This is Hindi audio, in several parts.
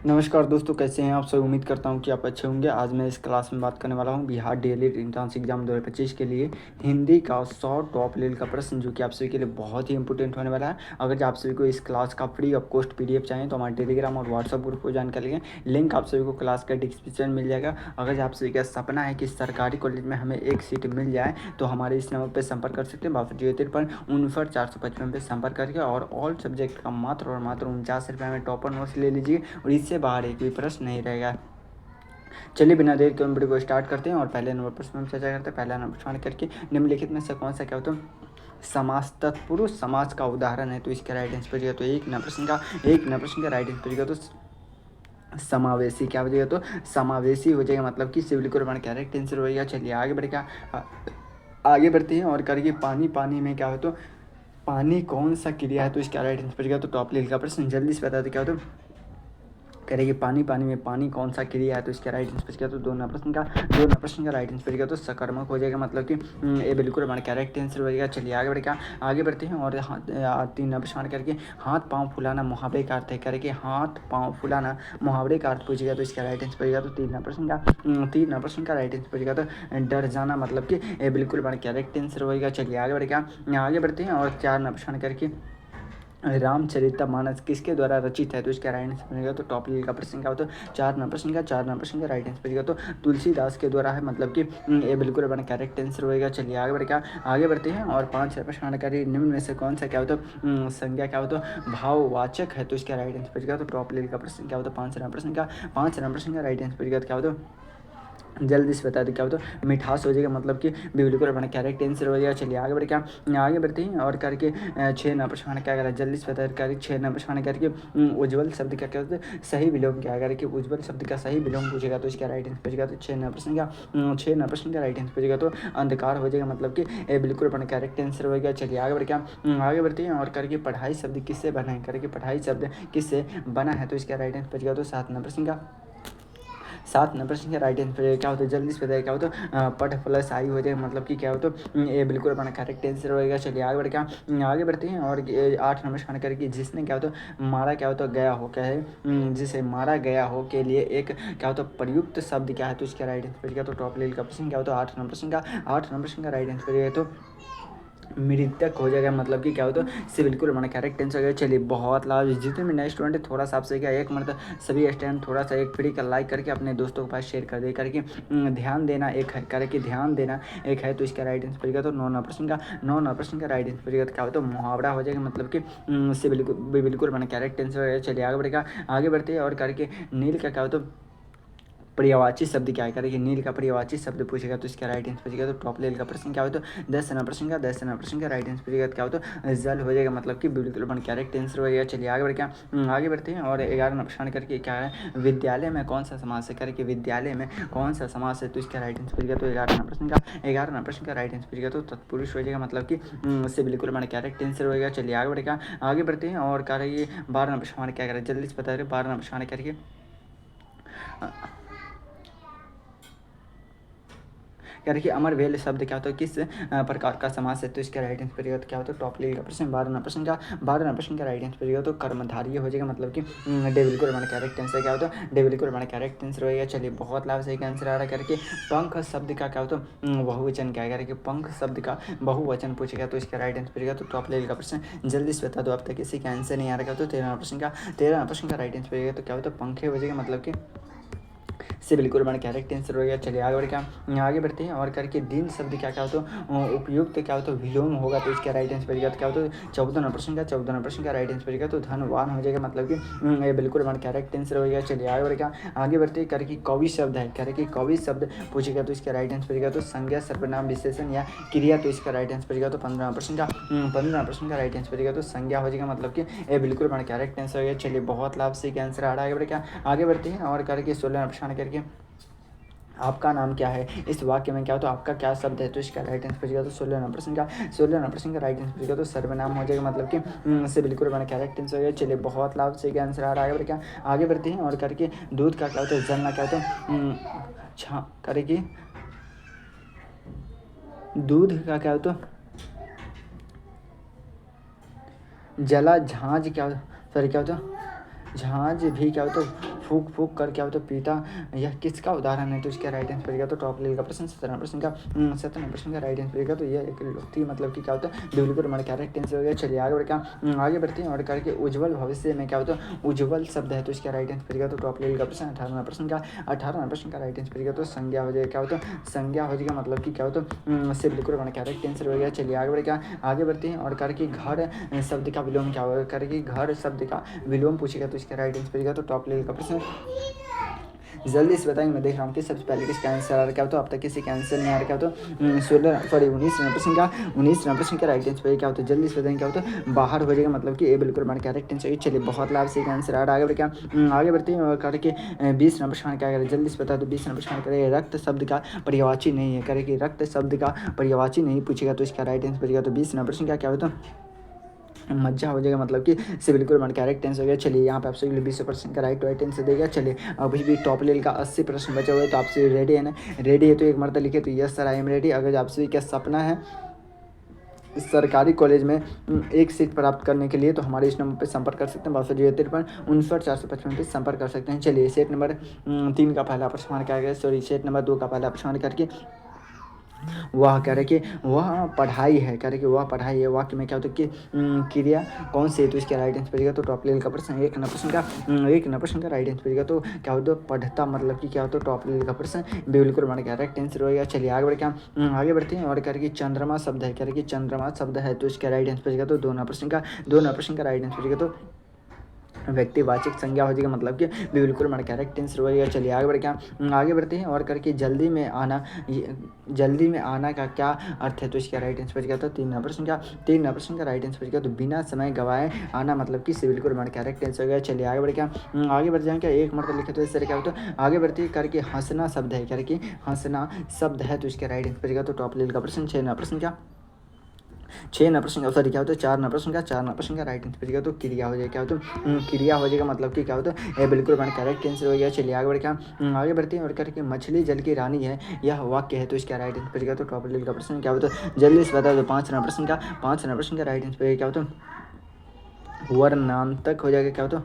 नमस्कार दोस्तों, कैसे हैं आप सब। उम्मीद करता हूं कि आप अच्छे होंगे। आज मैं इस क्लास में बात करने वाला हूं बिहार डीएलएड एंट्रेंस एग्जाम 2025 के लिए हिंदी का 100 टॉप लेवल का प्रश्न, जो कि आप सभी के लिए बहुत ही इंपॉर्टेंट होने वाला है। अगर आप सभी को इस क्लास का फ्री ऑफ कॉस्ट पीडीएफ चाहिए तो हमारे टेलीग्राम और व्हाट्सअप ग्रुप को ज्वाइन कर लीजिए। लिंक आप सभी को क्लास का डिस्क्रिप्शन मिल जाएगा। अगर आप सभी का सपना है कि सरकारी कॉलेज में हमें एक सीट मिल जाए तो हमारे इस नंबर पर संपर्क कर सकते हैं 6273 पर संपर्क करके, और ऑल सब्जेक्ट का मात्र और मात्र 49 रुपये में टॉपर नोट्स ले लीजिए और इससे बाहर एक भी प्रश्न नहीं रहेगा। चलिए बिना देर के वीडियो को स्टार्ट करते हैं और पहले नंबर प्रश्न में चर्चा करते हैं। पहला नंबर प्रश्न करके निम्नलिखित में से कौन सा क्या होता है समास तत्पुरुष समाज का उदाहरण है, तो इसका राइट आंसर पड़ेगा। तो एक नंबर प्रश्न का राइट आंसर पड़ेगा तो समावेशी क्या हो जाएगा, तो समावेशी हो जाएगा, मतलब कि सिविल को का करेक्ट आंसर होगा। चलिए आगे बढ़ते हैं और करके पानी में क्या हो, तो पानी कौन सा क्रिया है, तो इसका राइट आंसर पड़ेगा। तो टॉप लेवल का प्रश्न जल्दी से बता दे क्या होता है। करेगी पानी में पानी कौन सा क्रिया है, तो इसका राइट आंसर क्या, तो दो नंबर प्रश्न का राइट आंसर तो सकर्मक हो जाएगा, मतलब कि ये बिल्कुल हमारा करेक्ट आंसर हो जाएगा। चलिए आगे बढ़ते हैं और तीन नंबर प्रश्न करके हाथ पाँव फुलाना मुहावरे का अर्थ है, करके हाथ पाँव फुलाना मुहावरे का अर्थ पूछेगा, तो इसका राइट आंसर पड़ेगा। तो तीन नंबर प्रश्न का राइट आंसर पड़ेगा, तो डर जाना, मतलब कि ये बिल्कुल हमारा करेक्ट आंसर होगा। चलिए आगे बढ़ते हैं और चार नंबर प्रश्न करके रामचरितमानस किसके द्वारा रचित है, तो इसका राइट आंसर बनेगा। तो टॉप लेवल का प्रश्न क्या हो, तो चार नंबर प्रश्न का राइट आंसर बनेगा, तो तुलसीदास के द्वारा है, मतलब कि ये बिल्कुल अपना करेक्ट आंसर होगा। चलिए आगे बढ़ते हैं और पांच प्रश्न का निम्न में से कौन सा क्या हो, तो संज्ञा क्या हो, तो भाववाचक है, तो इसका राइट आंसर बनेगा। तो टॉप लेवल का प्रश्न क्या हो, तो पांच नंबर प्रश्न का राइट आंसर बनेगा। क्या हो, तो जल्दी से बता दें क्या हो, तो मिठास हो जाएगा, मतलब कि बिल्कुल अपना करेक्ट आंसर हो जाएगा। चलिए आगे बढ़ते हैं और करके छः नंबर प्रश्न क्या करें, जल्दी से बता करके छः नंबर प्रश्न करके उज्ज्वल शब्द का क्या होता है, सही विलोम क्या करके उज्ज्वल शब्द का सही विलोम पूछेगा, तो इसका राइट आंसर पूछेगा। तो छः नंबर प्रश्न का राइट आंसर पूछेगा, तो अंधकार हो जाएगा, मतलब कि बिल्कुल अपना करेक्ट आंसर होगा। चलिए आगे बढ़ते हैं और करके पढ़ाई शब्द किससे बना है, करके पढ़ाई शब्द किससे बना है, तो इसका राइट आंसर पूछेगा। तो सात नंबर प्रश्न का राइट आंसर क्या होता है, जल्दी से बताया क्या होता है, पट प्लस आई हो जाएगा, मतलब कि क्या हो, तो ये बिल्कुल अपना करेक्ट आंसर होगा। चलिए आगे बढ़ते हैं और आठ नंबर प्रश्न करके जिसने क्या होता है मारा क्या होता गया हो, क्या है जिसे मारा गया हो के लिए एक क्या होता है प्रयुक्त शब्द क्या है, तो इसका राइट आंसर क्या, तो टॉप लेवल का प्रश्न क्या होता है आठ नंबर प्रश्न का राइट आंसर है, तो मृतक हो जाएगा, मतलब कि क्या हो, तो से बिल्कुल हमारा करेक्ट आंसर हो। चलिए बहुत लाभ, जितने भी नए स्टूडेंट है थोड़ा सा आपसे क्या एक मतलब सभी स्टूडेंट थोड़ा सा एक फ्री का लाइक करके अपने दोस्तों के पास शेयर कर दे करके ध्यान देना एक है, करके ध्यान देना एक है, तो इसका राइट आंसर पड़ेगा। तो नौ नंबर प्रश्न का राइट आंसर पड़ेगा, तो क्या हो, तो मुहावरा हो जाएगा, मतलब कि से बिल्कुल हमारा करेक्ट आंसर हो। चलिए आगे बढ़ते हैं और करके नील का क्या हो, तो पर्यायवाची शब्द क्या है, करेंगे नील का पर्यायवाची शब्द पूछेगा, तो इसका राइट आंसर पूछेगा। तो टॉप लेवल का प्रश्न क्या हो, तो दस नंबर प्रश्न का राइट आंसर पूछेगा, क्या हो, तो जल हो जाएगा, मतलब कि बिल्कुल अपन करेक्ट आंसर हो जाएगा। चलिए आगे बढ़ते हैं और 11 नंबर प्रश्न करके क्या है, विद्यालय में कौन सा समास है, करके विद्यालय में कौन सा समास है, तो इसका राइट आंसर पूछेगा। तो 11 नंबर प्रश्न का राइट आंसर पूछेगा, तो तत्पुरुष हो जाएगा, मतलब कि उससे बिल्कुल हमारा करेक्ट आंसर होगा। चलिए आगे बढ़ते हैं और करेंगे 12 नंबर प्रश्न क्या करें, जल्दी से बता रहे 12 नंबर प्रश्न करके क्या देखिए अमर वेल शब्द क्या होता है, किस प्रकार का समास है, तो इसका राइट आंसर पड़ेगा। तो क्या होता है टॉप लेवल का प्रश्न 12 प्रश्न का राइट आंसर पड़ेगा, तो कर्मधारी हो जाएगा, मतलब कि डेविल को हमारा करेक्ट आंसर क्या होता है, डेविल को हमारा करेक्ट आंसर होगा। चलिए बहुत लाभ सही का आंसर आ रहा है करके पंख शब्द का क्या होता है बहुवचन क्या है, करके पंख शब्द का बहुवचन पूछेगा, तो इसका राइट आंसर पड़ेगा। तो टॉप लेवल का प्रश्न जल्दी से बता दो, अब तक किसी का आंसर नहीं आ रहा, तो 13 प्रश्न का राइट आंसर पड़ेगा, तो क्या होता है पंखे हो जाएगा, मतलब कि से बिल्कुल हमारा करेक्ट आंसर हो गया। चलिए आगे बढ़ते हैं और करके दिन शब्द क्या क्या हो, तो उपयुक्त क्या हो, तो विलोम होगा, तो इसका राइट आंसर पड़ेगा। तो क्या हो, तो 14 प्रश्न का राइट आंसर पड़ेगा, तो धनवान हो जाएगा, मतलब कि ये बिल्कुल हमारा करेक्ट आंसर हो गया। चलिए आगे बढ़ते हैं करके कवि शब्द है, करके कवि शब्द पूछेगा, तो इसका राइट आंसर पड़ेगा। तो संज्ञा सर्वनाम विशेषण या क्रिया, तो इसका राइट आंसर पड़ेगा। तो 15 प्रश्न का राइट आंसर पड़ेगा, तो संज्ञा हो जाएगा, मतलब कि ये बिल्कुल हमारा करेक्ट आंसर हो गया। चलिए बहुत लाभ से आंसर आ रहा है। आगे बढ़ते हैं और करके 16 प्रश्न करके आपका नाम क्या है, इस वाक्य में क्या हो, तो आपका क्या शब्द है, तो इसका राइट आंसर पूछेगा। तो 16 नंबर प्रश्न का राइट आंसर पूछेगा, तो सर्वनाम हो जाएगा, मतलब कि से बिल्कुल हमारा करेक्ट आंसर हो गया। चलिए बहुत लाभ से आंसर आ रहा है। क्या आगे बढ़ते हैं और करके दूध का क्या होता है, जलना क्या होता है करेगी दूध का क्या होता है जला झांझ क्या, सॉरी क्या होता है झांझ भी क्या होता है फूक फूक कर क्या होता है पीता, यह किसका उदाहरण है? तो इसका राइट आंसर पड़ेगा तो टॉप लेवल का प्रश्न 17 का 17 का राइट आंसर पड़ेगा। तो यह एक थी मतलब कि क्या होता है बिल्कुल हमारा करेक्ट आंसर हो गया। चलिए आगे बढ़ते हैं और करके उज्जवल भविष्य में क्या होता है उज्जवल शब्द है तो इसका राइट आंसर पड़ेगा तो टॉप लेवल का प्रश्न 18 का राइट आंसर पड़ेगा। तो संज्ञा हो जाएगा क्या होता है संज्ञा हो जाएगा मतलब कि क्या होता है से बिल्कुल हमारा करेक्ट आंसर हो गया। चलिए आगे बढ़ते हैं और करके घर शब्द का विलोम क्या होगा? करके घर शब्द का विलोम पूछेगा तो इसका राइट आंसर पड़ेगा तो टॉप लेवल का प्रश्न जल्दी से बताएंगे। मैं देख रहा हूँ कि सबसे पहले किसका आंसर आ रहा है तो अब तक किसी का आंसर नहीं आ रहा तो 19 प्रश्न का राइट आंसर क्या होता है जल्दी से बताएंगे क्या होता है बाहर हो जाएगा मतलब कि ये बिल्कुल हमारा करेक्ट आंसर है। चलिए बहुत लाभ से आंसर आ रहा है। आगे बढ़ते हैं और करके 20 नंबर प्रश्न क्या करें जल्दी से बता दो। 20 नंबर प्रश्न करें रक्त शब्द का पर्यायवाची नहीं है करें कि रक्त शब्द का पर्यायवाची नहीं पूछेगा तो इसका राइट आंसर पड़ेगा। तो 20 नंबर प्रश्न क्या होता है मज्जा हो जाएगा मतलब कि से बिल्कुल हमारा करेक्ट आंसर हो गया। चलिए यहाँ पे आपसे 20% का राइट आंसर देगा। चलिए अभी भी टॉप लेवल का 80 प्रश्न बचे हुए तो आपसे रेडी है ना? रेडी है तो एक मरतबा लिखे तो yes sir I am ready. अगर आपसे क्या सपना है इस सरकारी कॉलेज में एक सीट प्राप्त करने के लिए तो हमारे इस नंबर पर संपर्क कर सकते हैं 6253 पे संपर्क कर सकते हैं। चलिए सेट नंबर 3 का पहला प्रश्न क्या है सेट नंबर 2 का पहला प्रश्न करके वह कह रहे कि वह पढ़ाई है कह रहे कि वह पढ़ाई है वाक्य में क्या होता है कि क्रिया कौन सी है तो इसका राइट आंसर पड़ेगा तो टॉप लेवल का प्रश्न एक नंबर प्रश्न का राइट आंसर पड़ेगा। तो क्या होता है पढ़ता मतलब कि क्या होता है टॉप लेवल का प्रश्न बिल्कुल हमारा क्या राइट आंसर होगा। चलिए आगे बढ़ते हैं और कह रहे कि चंद्रमा शब्द है कह रहे कि चंद्रमा शब्द है तो इसका राइट आंसर पड़ेगा तो 2 नंबर प्रश्न का राइट आंसर पड़ेगा। तो व्यक्तिवाचक संज्ञा हो जाएगा मतलब कि बिल्कुल हमारा करेक्ट आंसर होगा। चलिए आगे बढ़ते हैं और करके जल्दी में आना का क्या अर्थ है तो इसका राइट आंसर पड़ेगा। तो 3 नंबर प्रश्न का राइट आंसर पड़ेगा। तो बिना समय गवाए आना मतलब कि बिल्कुल हमारा करेक्ट आंसर हो गया। चलिए आगे बढ़ जाएंगे एक मतलब लिखे तो इस तरह क्या होता है आगे बढ़ते करके हंसना शब्द है करके हंसना शब्द है तो इसका राइट आंसर पड़ेगा। तो टॉप लेवल का प्रश्न 6 नंबर प्रश्न क्या 6 नंबर प्रश्न सॉरी क्या होता है 4 नंबर प्रश्न का राइट आंसर पड़ेगा। तो क्रिया हो जाएगा क्या होता है क्रिया हो जाएगा मतलब कि क्या होता है ये बिल्कुल हमारा करेक्ट आंसर हो गया। चलिए आगे बढ़ते हैं और करके मछली जल की रानी है यह वाक्य है तो इसका राइट आंसर पड़ेगा। तो टॉप लेवल का प्रश्न क्या होता है जल्दी से बता दो। 5 नंबर प्रश्न का राइट आंसर पड़ेगा क्या होता है वर्णांतक हो जाएगा क्या होता है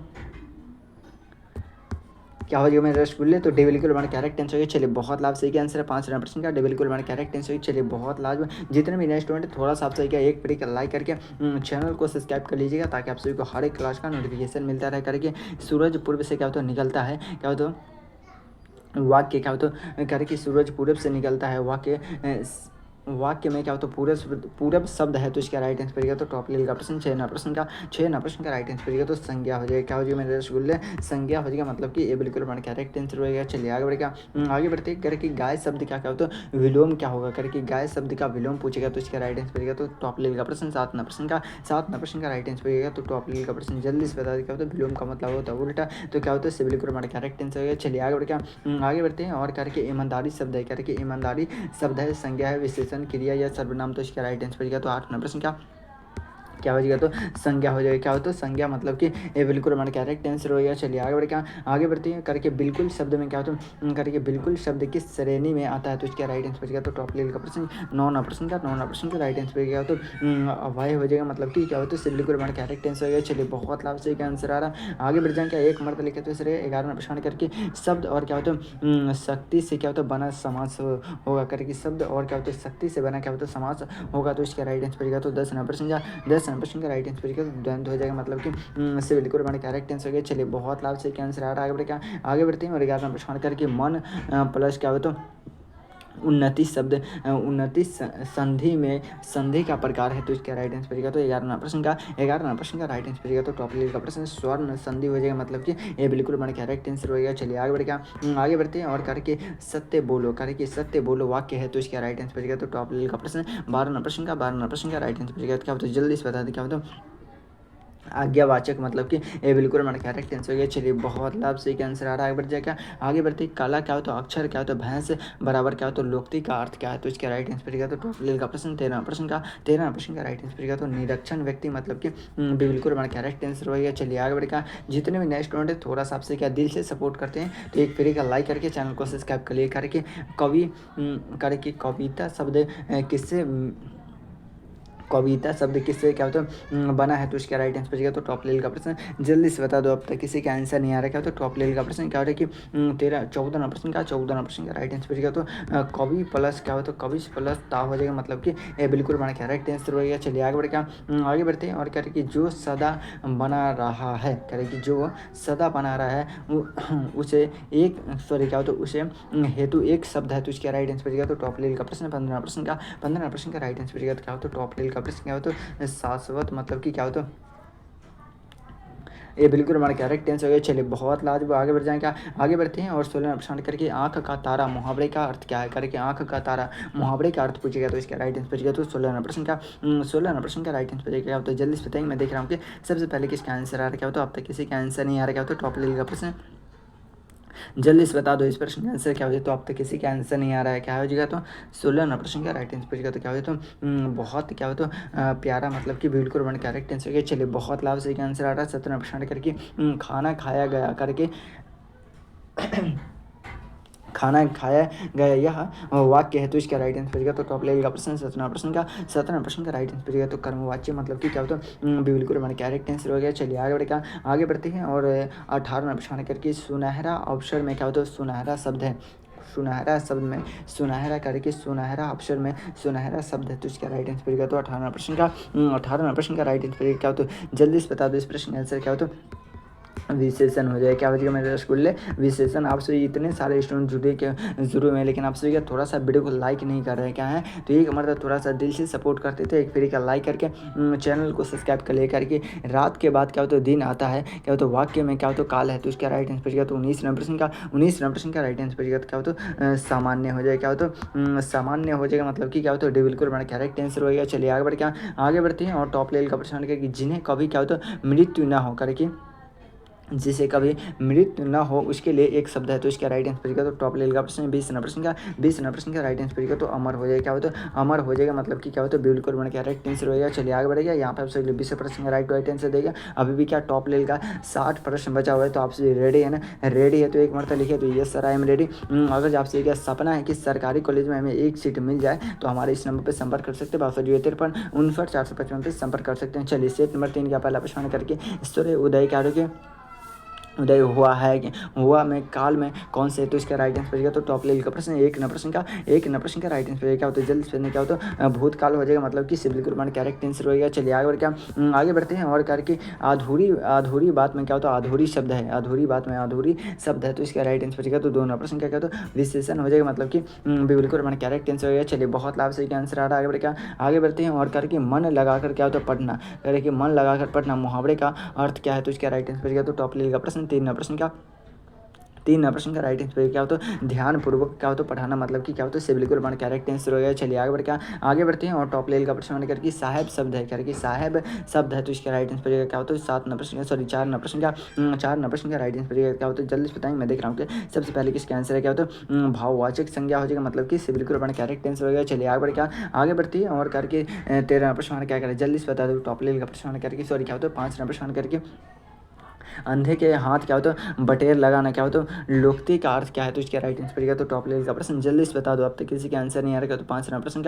क्या हो जाएगा मेरे रसगुल्ले तो डी बिल्कुल हमारा करेक्ट आंसर है। चलिए बहुत लाभ सही का आंसर है 5 नंबर प्रश्न का डी बिल्कुल हमारा करेक्ट आंसर है। चलिए बहुत लाभ जितने भी नए स्टूडेंट थोड़ा सा आप सही का एक पढ़ी लाइक करके चैनल को सब्सक्राइब कर लीजिएगा ताकि आप सभी को हर एक क्लास का नोटिफिकेशन मिलता रहे करके। सूरज पूर्व से क्या होता है निकलता है क्या होता है वाक्य क्या होता है करके सूरज पूरब से निकलता है वाक्य में क्या होता है पूरब शब्द है तो इसका राइट आंसर पड़ेगा। तो टॉप लेवल का प्रश्न 6 नंबर प्रश्न का राइट आंसर पड़ेगा। तो संज्ञा हो जाएगा क्या हो जाएगा मेरे रसगुल्ले संज्ञा हो जाएगा मतलब कि ये बिल्कुल हमारा करेक्ट आंसर होगा। चलिए आगे बढ़ते करके गाय शब्द का क्या होता है विलोम क्या होगा करके गाय शब्द का विलोम पूछेगा तो इसका राइट आंसर पड़ेगा। तो टॉप लेवल का प्रश्न 7 नंबर प्रश्न का राइट आंसर पड़ेगा। तो टॉप लेवल का प्रश्न जल्दी से बता दें क्या होता है विलोम का मतलब होता है उल्टा तो क्या होता है बिल्कुल हमारा करेक्ट आंसर होगा। चलिए आगे बढ़ते हैं और करके ईमानदारी शब्द है करके ईमानदारी शब्द है संज्ञा है विशेषण क्रिया या नाम तो इसका राइट आंसर पड़ेगा। तो 8 नंबर प्रश्न क्या हो जाएगा तो संज्ञा हो जाएगा क्या होता है संज्ञा मतलब कि ये बिल्कुल हमारा करेक्ट आंसर हो गया। चलिए आगे बढ़ते हैं करके बिल्कुल शब्द में क्या होता है करके बिल्कुल शब्द किस श्रेणी में आता है तो इसका राइट आंसर पड़ेगा। तो टॉप लेवल का प्रश्न 9 नंबर प्रश्न का राइट आंसर पड़ेगा। तो अवाय हो जाएगा मतलब कि क्या होता है बिल्कुल हमारा करेक्ट आंसर हो गया। चलिए बहुत लाभ से आंसर आ रहा आगे बढ़ जाएंगे एक मर्द लिखे तो इस 11 नंबर प्रश्न करके शब्द और क्या होता है शक्ति से क्या होता है बना समास होगा करके शब्द और क्या होता है शक्ति से बना क्या होता है समास होगा तो इसका राइट आंसर पड़ेगा। तो 10 नंबर प्रश्न का राइट आंसर पड़ेगा। द्वंद्व हो जाएगा मतलब कि से बिल्कुल हमारे करेक्ट आंसर हो गया। चलिए बहुत लाभ से आंसर आ रहा है आगे बढ़ते हैं और 11 नंबर प्रश्न करके मन प्लस क्या हो तो उन्नति शब्द उन्नति संधि में संधि का प्रकार है तो इसका राइट आंसर पड़ेगा। तो 11 नंबर प्रश्न का राइट आंसर पड़ेगा। तो टॉप लेवल का प्रश्न स्वर्ण संधि हो जाएगा मतलब कि ये बिल्कुल हमारा करेक्ट आंसर हो गया। चलिए आगे बढ़ते हैं और करके सत्य बोलो वाक्य है तो इसका राइट आंसर पड़ेगा। तो टॉप लेवल का प्रश्न 12 नंबर प्रश्न का राइट आंसर पड़ेगा। क्या होता है जल्दी से बता दें क्या होता है आज्ञावाचक मतलब कि ये बिल्कुल हमारा करेक्ट आंसर हो गया। चलिए बहुत लाभ से आंसर आ रहा है आगे बढ़ जाएगा आगे बढ़ते काला क्या होता है अक्षर क्या होता है भैंस बराबर क्या होता है लोक्ति का अर्थ क्या है तो इसका राइट आंसर पड़ेगा। तो टॉप लेवल का प्रश्न 13 प्रश्न का राइट आंसर पड़ेगा। तो निरीक्षण व्यक्ति मतलब कि बिल्कुल हमारा करेक्ट आंसर हो गया। चलिए आगे बढ़ेगा जितने भी नए स्टूडेंट है थोड़ा सा आपसे क्या दिल से सपोर्ट करते हैं तो एक फ्री का लाइक करके चैनल को सब्सक्राइब कर लिए करके कविता शब्द किससे कविता शब्द किससे क्या होता है बना है, तो इसका राइट आंसर बचेगा तो टॉप लेवल का प्रश्न जल्दी से बता दो। अब तक किसी का आंसर नहीं आ रहा, क्या होता है टॉप लेवल का प्रश्न क्या हो रहा है कि 14 नंबर का राइट आंसर बचेगा। तो कवि प्लस क्या होता है कवि प्लस ता हो जाएगा, मतलब कि ये बिल्कुल बना क्या राइट आंसर हो गया। चलिए आगे बढ़ के आगे बढ़ते हैं और कह रहे कि जो सदा बना रहा है, कह रहे कि जो सदा बना रहा है उसे एक सॉरी क्या होता है उसे हेतु एक शब्द है, तो इसका राइट आंसर बचेगा तो टॉप लेवल का प्रश्न 15 प्रश्न का राइट आंसर बचेगा। तो क्या होता है टॉप लेवल का प्रश्न क्या होता है शाश्वत, मतलब कि क्या होता है ये बिल्कुल हमारा करेक्ट आंसर हो गया। चलिए बहुत लाजवाब, आगे बढ़ जाएंगे, आगे बढ़ते हैं और 16 प्रश्न करके आंख का तारा मुहावरे का अर्थ क्या है, करके आंख का तारा मुहावरे का अर्थ पूछेगा, तो इसका राइट आंसर बचेगा तो 16 प्रश्न का राइट आंसर बचेगा। क्या होता है जल्दी से बताएंगे, मैं देख रहा हूँ कि सबसे पहले किसका आंसर आ रहा है, क्या होता है अब तक किसी का आंसर नहीं आ रहा, क्या होता है टॉप लेवल का प्रश्न जल्दी से बता दो इस प्रश्न का आंसर क्या हो जाए। तो अब तक किसी का आंसर नहीं आ रहा है, क्या हो जाएगा तो 16 प्रश्न का राइट आंसर बचेगा। तो क्या हो जाए तो बहुत क्या हो तो प्यारा, मतलब कि बिल्कुल वन करेक्ट आंसर हो गया। चलिए बहुत लाभ से आंसर आ रहा है 17 प्रश्न करके खाना खाया गया करके खाना खाया गया यह वाक्य है, तो इसका राइट आंसर बचेगा तो टॉप लेवल का प्रश्न 17 प्रश्न का राइट आंसर बचेगा। तो कर्मवाच्य मतलब कि क्या होता है बिल्कुल हमारे करेक्ट आंसर हो गया। चलिए आगे बढ़ते हैं और 18 प्रश्न करके सुनहरा अवसर में क्या होता है सुनहरा शब्द है, सुनहरा शब्द में सुनहरा करके सुनहरा अक्षर में सुनहरा शब्द है, तो इसका राइट आंसर बचेगा तो 18 प्रश्न का राइट आंसर क्या होता है जल्दी से बता दो इस प्रश्न का आंसर क्या होता है विशेषण हो जाए। क्या बचेगा मेरे रसगुल्ले विशेषण। आप सभी इतने सारे स्टूडेंट जुड़े के जुड़े में, लेकिन आप सभी का थोड़ा सा वीडियो को लाइक नहीं कर रहे हैं, क्या है तो एक मतलब थोड़ा सा दिल से सपोर्ट करते थे, एक फ्री का लाइक करके चैनल को सब्सक्राइब कर लेकर के रात के बाद क्या होता है दिन आता है, क्या होता है वाक्य में क्या होता है काल है, तो इसका राइट आंसर बचेगा तो 19 प्रश्न का राइट आंसर बचेगा। तो क्या होता है सामान्य हो जाएगा, क्या होता है सामान्य हो जाएगा, मतलब कि क्या होता है बिल्कुल बड़ा करेक्ट आंसर होगा। चलिए आगे बढ़ते हैं और टॉप लेवल का प्रश्न कि जिन्हें कभी क्या होता है मृत्यु ना हो करके जिसे कभी मृत्यु न हो उसके लिए एक शब्द है, तो इसका राइट आंसर बचेगा तो टॉप लेवल का प्रश्न 20 प्रश्न का राइट आंसर बचेगा तो अमर हो जाएगा। क्या होता है अमर हो जाएगा, मतलब कि क्या होता है बिल्कुल बन क्या राइट आंसर हो जाएगा। चलिए आगे बढ़ेगा, यहाँ पे आपसे 20 प्रश्न का राइट आंसर देगा। अभी भी क्या टॉप लेवल का 60 प्रश्न बचा हुआ है, तो आपसे रेडी है ना, रेडी है तो एक मरतबा लिखे तो yes sir I am ready. अगर आपसे क्या सपना है कि सरकारी कॉलेज में हमें एक सीट मिल जाए तो हमारे इस नंबर पर संपर्क कर सकते हैं 6253 59 455 संपर्क कर सकते हैं। चलिए सेट नंबर 3 का पहला प्रश्न करके सूर्य उदय क्या आरोग्य उदय हुआ है कि हुआ में काल में कौन से, तो इसका राइट आंसर बचेगा तो टॉप लेवल का प्रश्न एक न प्रश्न का राइट आंसर क्या होता है जल्द से क्या होता है भूतकाल हो जाएगा, मतलब कि बिल्कुल मान करेक्ट आंसर होगा। चलिए आगे बढ़ते हैं और करके अधूरी बात में क्या होता है अधूरी शब्द है, अधूरी बात में अधूरी शब्द है, तो इसका राइट आंसर बचेगा तो 2 प्रश्न क्या होता है विशेषण हो जाएगा, मतलब कि बिल्कुल मान करेक्ट आंसर होगा। चलिए बहुत लाभ से आंसर आ रहा है। आगे बढ़ते हैं और करके मन लगाकर क्या होता है पढ़ना, करके मन लगाकर पढ़ना मुहावरे का अर्थ क्या है, तो इसका राइट आंसर बचेगा तो टॉप लेवल का प्रश्न 3 प्रश्न का राइट आंसर क्या होता है ध्यानपूर्वक क्या होता है पढ़ाना, मतलब कि क्या होता है बिल्कुल बन करेक्ट आंसर हो गया। चलिए आगे बढ़ते हैं और टॉप लेवल का प्रश्न करके साहेब शब्द है, करके साहेब शब्द है, तो इसका राइट आंसर क्या होता है 4 प्रश्न का राइट आंसर क्या होता है जल्दी से बताएंगे, मैं देख रहा हूँ कि सबसे पहले किसका आंसर है, क्या होता है भाववाचक संज्ञा हो जाएगा, मतलब कि बिल्कुल बन करेक्ट आंसर हो गया। चलिए आगे बढ़ती है और करके 13 प्रश्न क्या करें जल्दी से बता दो टॉप लेवल का प्रश्न करके क्या होता है 5 प्रश्न करके अंधे के हाथ क्या होता है बटेर लगाना, क्या होता है लोकती का अर्थ क्या है, तो इसका राइट आंसर बचेगा तो टॉप लेवल का प्रश्न जल्दी से बता दो। अब तक किसी का आंसर नहीं आ रहा, तो 5 प्रश्न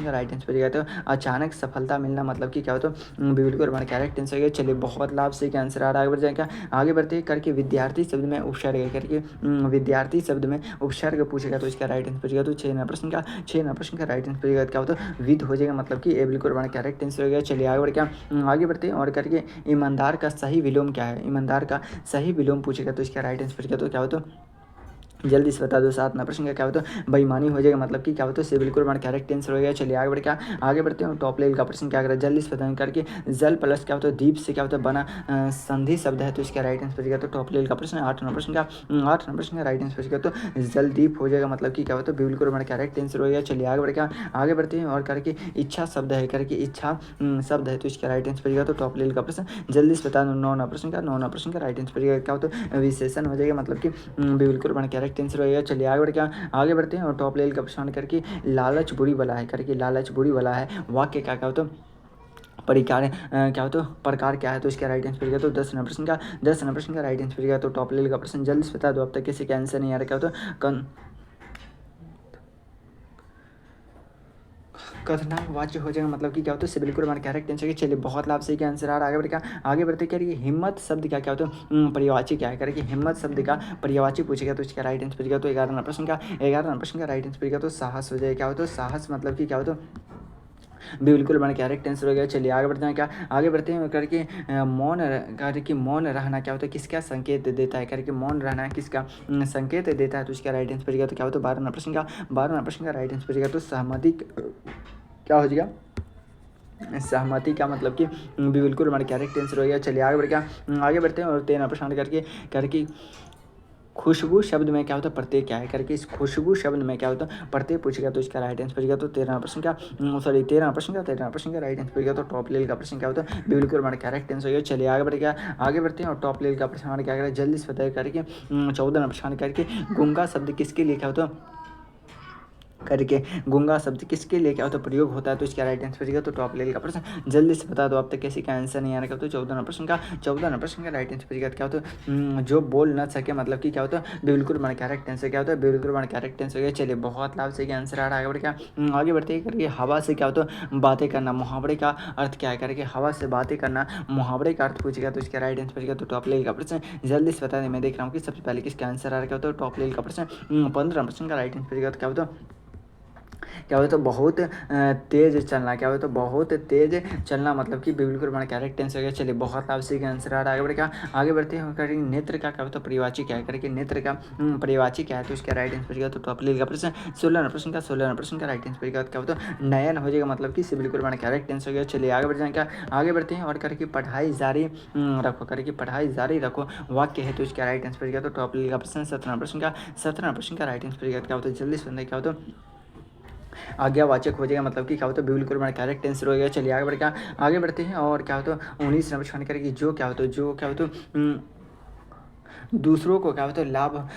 का राइट आंसर बचेगा। तो अचानक सफलता मिलना, मतलब कि क्या होता है बिल्कुल हमारा करेक्ट आंसर है। चलिए बहुत लाभ से आंसर आ रहा है, आगे बढ़ जाएगा। आगे बढ़ते करके विद्यार्थी शब्द में उपसर्ग करके विद्यार्थी शब्द में उपसर्ग पूछेगा, तो इसका राइट आंसर बचेगा तो 6 प्रश्न का राइट आंसर बचेगा, क्या होता है विद हो जाएगा, मतलब कि ये बिल्कुल हमारा करेक्ट आंसर हो गया। चलिए आगे बढ़ते हैं और करके ईमानदार का सही विलोम क्या है, ईमानदार का सही विलोम पूछेगा, तो इसका राइट आंसर तो क्या होता है जल्दी से बता दो। 7 प्रश्न का क्या होता है बेईमानी हो जाएगा, मतलब कि क्या होता है बिल्कुल हमारा करेक्ट आंसर हो गया। चलिए आगे बढ़ते हैं टॉप लेवल का प्रश्न क्या करें जल्दी से बताएं करके जल प्लस क्या होता है दीप से क्या होता है बना संधि शब्द है, तो इसका राइट आंसर बचेगा तो टॉप लेवल का प्रश्न 8 प्रश्न का राइट आंसर बचेगा तो जल दीप हो जाएगा, मतलब कि क्या होता है बिल्कुल हमारा करेक्ट आंसर हो गया। चलिए आगे बढ़ते हैं और करके इच्छा शब्द है, करके इच्छा शब्द है, तो इसका राइट आंसर बचेगा तो टॉप लेवल का प्रश्न जल्दी से बता दो 9 प्रश्न का राइट आंसर बचेगा, क्या होता है विशेषण हो जाएगा, मतलब कि बिल्कुल हमारा करेक्ट आंसर होगा। चलिए आगे बढ़ते हैं और टॉप लेवल का प्रश्न करके लालच बुरी बला है, करके लालच बुरी बला है वाक्य क्या होता है परिकार क्या होता है प्रकार क्या है, तो इसका राइट आंसर तो 10 प्रश्न का राइट आंसर तो टॉप लेवल का प्रश्न जल्दी से बता दो। अब तक किसी का आंसर नहीं आ रहा, क्या होता है खतरनाक वाच्य हो जाएगा, मतलब कि क्या होता है इससे बिल्कुल हमारे कैरेक्ट आंसर के। चलिए बहुत लाभ सही का आंसर आ रहा है। आगे बढ़ते क्या है, हिम्मत शब्द का क्या होता है पर्यायवाची क्या है, करेंगे हिम्मत शब्द का पर्यायवाची पूछेगा तो इसका राइट आंसर पूछेगा तो 11 नंबर प्रश्न का राइट आंसर पूछेगा तो साहस हो जाएगा। क्या होता है साहस, मतलब कि क्या होता है बिल्कुल हमारा करेक्ट आंसर हो गया। चलिए आगे बढ़ते हैं, क्या आगे बढ़ते हैं करके मौन करके मौन रहना क्या होता है, किसका संकेत देता है, करके मौन रहना किसका संकेत देता है तो इसका राइट आंसर पड़ेगा तो क्या होता है 12 नंबर प्रश्न का राइट आंसर पड़ेगा तो सहमति क्या हो जाएगा, सहमति का मतलब कि बिल्कुल हमारे करेक्ट आंसर हो गया। चलिए आगे बढ़ते हैं और 13 प्रश्न करके करके खुशबू शब्द में क्या होता है प्रत्यय क्या है, करके इस खुशबू शब्द में क्या होता है प्रत्यय पूछेगा तो इसका राइट आंसर पूछेगा तो 13 प्रश्न का राइट आंसर पूछेगा तो टॉप लेवल का प्रश्न क्या होता है बिल्कुल हमारा करेक्ट आंसर हो गया। चलिए आगे बढ़ते हैं और टॉप लेवल का प्रश्न हमारे क्या करें जल्दी से बताया करके 14 प्रश्न करके गूंगा शब्द किसके लिए क्या होता है करके गूंगा शब्द किसके लिए क्या होता है प्रयोग होता है तो इसका राइट आंसर पड़ेगा तो टॉप लेवल का प्रश्न जल्दी से बता दो, अब तक किसी का आंसर नहीं आ रहा। तो 14 प्रश्न का राइट आंसर पड़ेगा क्या होता है जो बोल न सके, मतलब कि क्या होता है बिल्कुल हमारा करेक्ट आंसर क्या होता है बिल्कुल हमारा करेक्ट आंसर गया। चलिए बहुत लाभ से आंसर आ रहा है। आगे बढ़ते ही करके हवा से क्या होता है बातें करना, मुहावरे का अर्थ क्या है, करके हवा से बातें करना मुहावरे का अर्थ पूछेगा तो इसका राइट आंसर पड़ेगा तो टॉप लेवल का प्रश्न जल्दी से बता दें। मैं देख रहा हूँ कि सबसे पहले किसका आंसर आ रहा है क्या होता है टॉप लेवल का प्रश्न 15 प्रश्न का राइट आंसर पड़ेगा तो क्या होता है बहुत तेज चलना, क्या होता है बहुत तेज चलना, मतलब कि बिल्कुल हमारा करेक्ट आंसर है। चलिए बहुत लाभ से आंसर आ रहा है। आगे बढ़ते हैं करके नेत्र का क्या होता है परिवाची क्या है, करके नेत्र का परिवाची क्या है तो इसका राइट आंसर तो टॉप लेवल का प्रश्न 16 प्रश्न का राइट आंसर क्या होता है नयन हो जाएगा, मतलब कि बिल्कुल हमारा करेक्ट आंसर गया। चलिए आगे बढ़ते हैं और करके पढ़ाई जारी रखो, करके पढ़ाई जारी रखो वाक्य है तो इसका राइट आंसर तो टॉप लेवल का प्रश्न 17 प्रश्न का राइट आंसर क्या होता है जल्दी सुनने क्या होता है आज्ञावाचक हो जाएगा, मतलब कि क्या होता है बिल्कुल हमारा करेक्ट आंसर हो गया। चलिए आगे बढ़ते हैं और क्या होता है 19 नंबर प्रश्न करेगी जो क्या होता है दूसरों को क्या होता है लाभ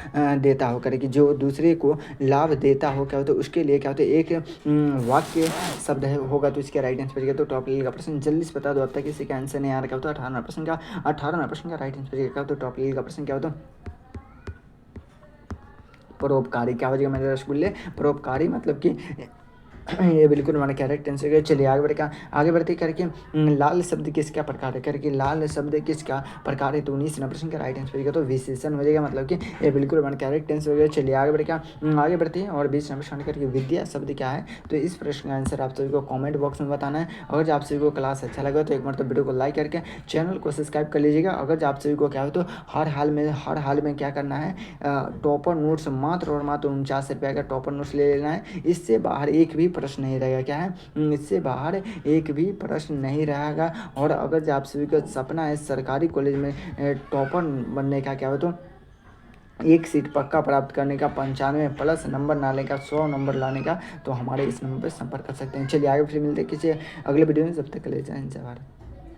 देता हो, करेगी जो दूसरे को लाभ देता हो क्या होता है उसके लिए क्या होता है एक वाक्य शब्द है होगा तो इसके राइट आंसर तो टॉप लेवल का प्रश्न जल्दी से बता दो, अब तक किसी का आंसर नहीं आ रहा। क्या होता है 18 प्रश्न का राइट आंसर क्या होता है टॉप लेवल का प्रश्न क्या होता है परोपकारी। क्या हो जाएगा मेरे रसगुल्ले परोपकारी, मतलब कि ये बिल्कुल हमारा करेक्ट आंसर है। चलिए आगे बढ़ते करके लाल शब्द किसका प्रकार है, करके लाल शब्द किसका प्रकार है तो 19 प्रश्न का राइट आंसर तो विशेषण हो जाएगा, मतलब कि ये बिल्कुल हमारा करेक्ट आंसर हो गया। चलिए आगे बढ़ते हैं और 20 प्रश्न करके विद्या शब्द क्या है तो इस प्रश्न का आंसर आप सभी को कॉमेंट बॉक्स में बताना है। अगर आप सभी को क्लास अच्छा लगा तो एक बार तो वीडियो को लाइक करके चैनल को सब्सक्राइब कर लीजिएगा। अगर आप सभी को क्या हो तो हर हाल में क्या करना है टॉपर नोट्स मात्र और मात्र 49 रुपये का टॉपर नोट्स ले लेना है, इससे बाहर एक भी प्रश्न नहीं रहेगा। क्या है इससे बाहर एक भी प्रश्न नहीं रहेगा। और अगर आप सभी का सपना है सरकारी कॉलेज में टॉपर बनने का क्या हो तो एक सीट पक्का प्राप्त करने का 95+ नंबर लाने का 100 नंबर लाने का तो हमारे इस नंबर पर संपर्क कर सकते हैं। चलिए आगे फिर मिलते हैं किसी अगले वीडियो में, जब तक के लिए जय हिंद जय भारत।